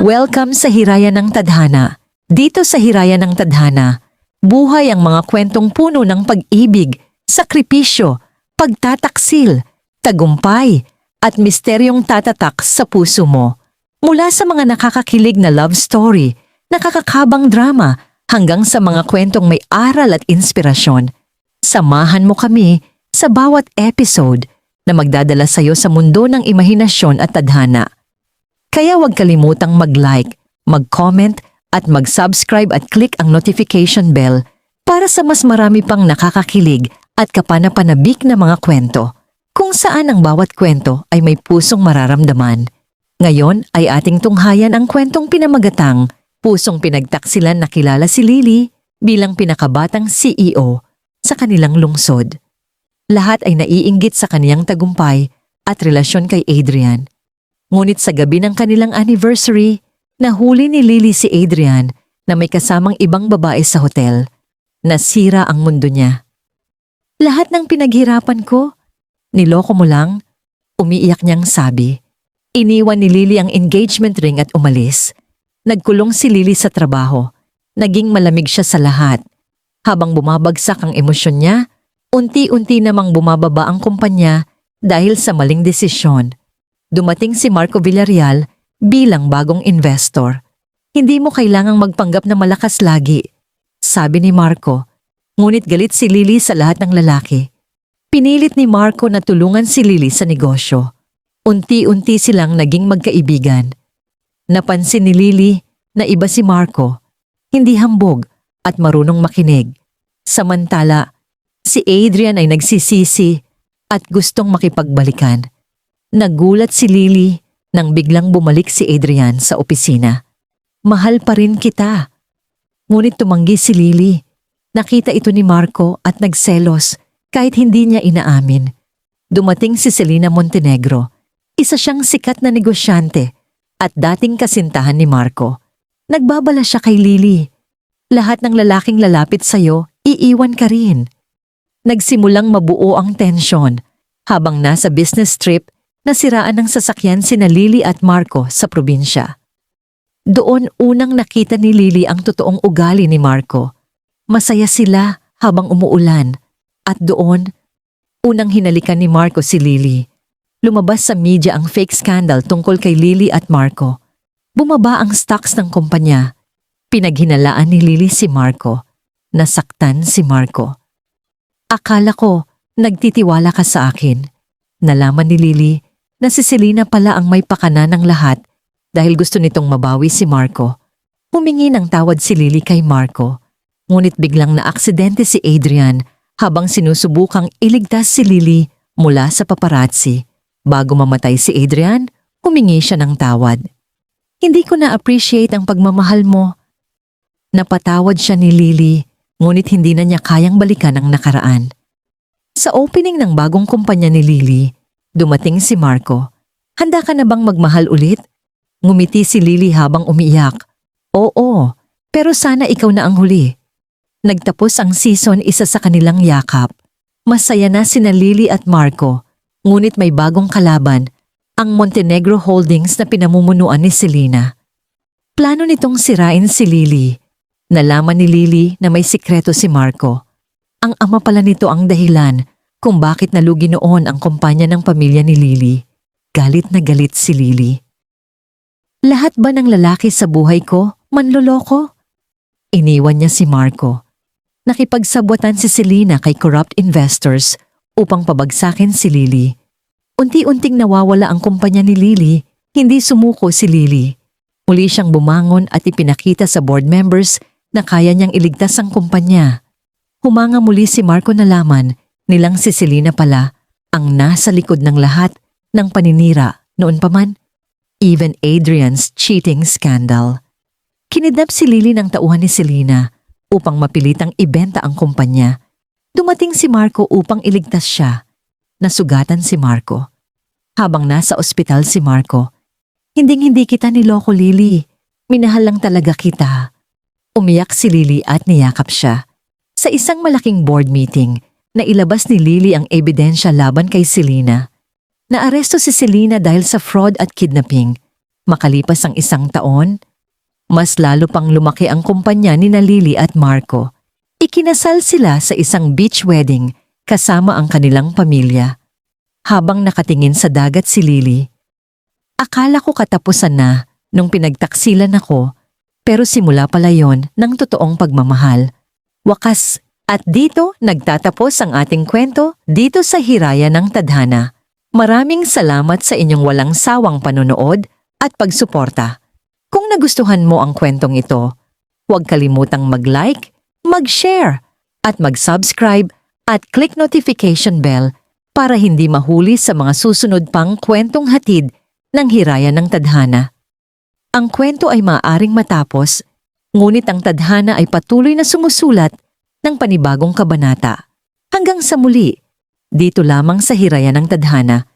Welcome sa Hirayan ng Tadhana. Dito sa Hirayan ng Tadhana, buhay ang mga kwentong puno ng pag-ibig, sakripisyo, pagtataksil, tagumpay, at misteryong tatatak sa puso mo. Mula sa mga nakakakilig na love story, nakakakabang drama, hanggang sa mga kwentong may aral at inspirasyon. Samahan mo kami sa bawat episode na magdadala sa iyo sa mundo ng imahinasyon at tadhana. Kaya huwag kalimutang mag-like, mag-comment at mag-subscribe at click ang notification bell para sa mas marami pang nakakakilig at kapanapanabik na mga kwento, kung saan ang bawat kwento ay may pusong mararamdaman. Ngayon ay ating tunghayan ang kwentong pinamagatang Pusong Pinagtaksilan na kilala si Lily bilang pinakabatang CEO sa kanilang lungsod. Lahat ay naiinggit sa kaniyang tagumpay at relasyon kay Adrian. Ngunit sa gabi ng kanilang anniversary, nahuli ni Lily si Adrian na may kasamang ibang babae sa hotel. Nasira ang mundo niya. Lahat ng pinaghirapan ko, niloko mo lang, umiiyak niyang sabi. Iniwan ni Lily ang engagement ring at umalis. Nagkulong si Lily sa trabaho. Naging malamig siya sa lahat. Habang bumabagsak ang emosyon niya, unti-unti namang bumababa ang kumpanya dahil sa maling desisyon. Dumating si Marco Villarreal bilang bagong investor. Hindi mo kailangang magpanggap na malakas lagi, sabi ni Marco. Ngunit galit si Lily sa lahat ng lalaki. Pinilit ni Marco na tulungan si Lily sa negosyo. Unti-unti silang naging magkaibigan. Napansin ni Lily na iba si Marco, hindi hambog at marunong makinig. Samantala, si Adrian ay nagsisisi at gustong makipagbalikan. Nagulat si Lily nang biglang bumalik si Adrian sa opisina. Mahal pa rin kita. Ngunit tumanggi si Lily. Nakita ito ni Marco at nagselos kahit hindi niya inaamin. Dumating si Selena Montenegro. Isa siyang sikat na negosyante at dating kasintahan ni Marco. Nagbabala siya kay Lily. Lahat ng lalaking lalapit sa'yo, iiwan ka rin. Nagsimulang mabuo ang tensyon habang nasa business trip. Nasiraan ng sasakyan sina Lily at Marco sa probinsya. Doon unang nakita ni Lily ang totoong ugali ni Marco. Masaya sila habang umuulan. At doon, unang hinalikan ni Marco si Lily. Lumabas sa media ang fake scandal tungkol kay Lily at Marco. Bumaba ang stocks ng kumpanya. Pinaghinalaan ni Lily si Marco. Nasaktan si Marco. Akala ko, nagtitiwala ka sa akin. Nalaman ni Lily na si Selena pala ang may pakana ng lahat dahil gusto nitong mabawi si Marco. Humingi ng tawad si Lily kay Marco. Ngunit biglang naaksidente si Adrian habang sinusubukang iligtas si Lily mula sa paparazzi. Bago mamatay si Adrian, humingi siya ng tawad. Hindi ko na-appreciate ang pagmamahal mo. Napatawad siya ni Lily, ngunit hindi na niya kayang balikan ang nakaraan. Sa opening ng bagong kumpanya ni Lily, dumating si Marco. Handa ka na bang magmahal ulit? Ngumiti si Lily habang umiiyak. Oo, pero sana ikaw na ang huli. Nagtapos ang season isa sa kanilang yakap. Masaya na sina Lily at Marco, ngunit may bagong kalaban, ang Montenegro Holdings na pinamumunuan ni Selena. Plano nitong sirain si Lily. Nalaman ni Lily na may sikreto si Marco. Ang ama pala nito ang dahilan kung bakit nalugi noon ang kumpanya ng pamilya ni Lily. Galit na galit si Lily. Lahat ba ng lalaki sa buhay ko manloloko? Iniwan niya si Marco. Nakipagsabwatan si Selena kay corrupt investors upang pabagsakin si Lily. Unti-unting nawawala ang kumpanya ni Lily, hindi sumuko si Lily. Muli siyang bumangon at ipinakita sa board members na kaya niyang iligtas ang kumpanya. Humanga muli si Marco na laman nilang si Selena pala ang nasa likod ng lahat ng paninira noon pa man. Even Adrian's cheating scandal. Kinidnap si Lily ng tauhan ni Selena upang mapilitang ibenta ang kumpanya. Dumating si Marco upang iligtas siya. Nasugatan si Marco. Habang nasa ospital si Marco, hinding-hindi kita niloko, Lily. Minahal lang talaga kita. Umiyak si Lily at niyakap siya. Sa isang malaking board meeting, nailabas ni Lily ang ebidensya laban kay Selena. Naaresto si Selena dahil sa fraud at kidnapping. Makalipas ang 1 taon, mas lalo pang lumaki ang kumpanya ni Lily at Marco. Ikinasal sila sa isang beach wedding kasama ang kanilang pamilya. Habang nakatingin sa dagat si Lily, akala ko katapusan na nung pinagtaksilan ako, pero simula pala yon ng totoong pagmamahal. Wakas, at dito nagtatapos ang ating kwento dito sa Hiraya ng Tadhana. Maraming salamat sa inyong walang sawang panonood at pagsuporta. Kung nagustuhan mo ang kwentong ito, huwag kalimutang mag-like, mag-share, at mag-subscribe at click notification bell para hindi mahuli sa mga susunod pang kwentong hatid ng Hiraya ng Tadhana. Ang kwento ay maaaring matapos, ngunit ang tadhana ay patuloy na sumusulat ng panibagong kabanata. Hanggang sa muli, dito lamang sa Hiraya ng Tadhana,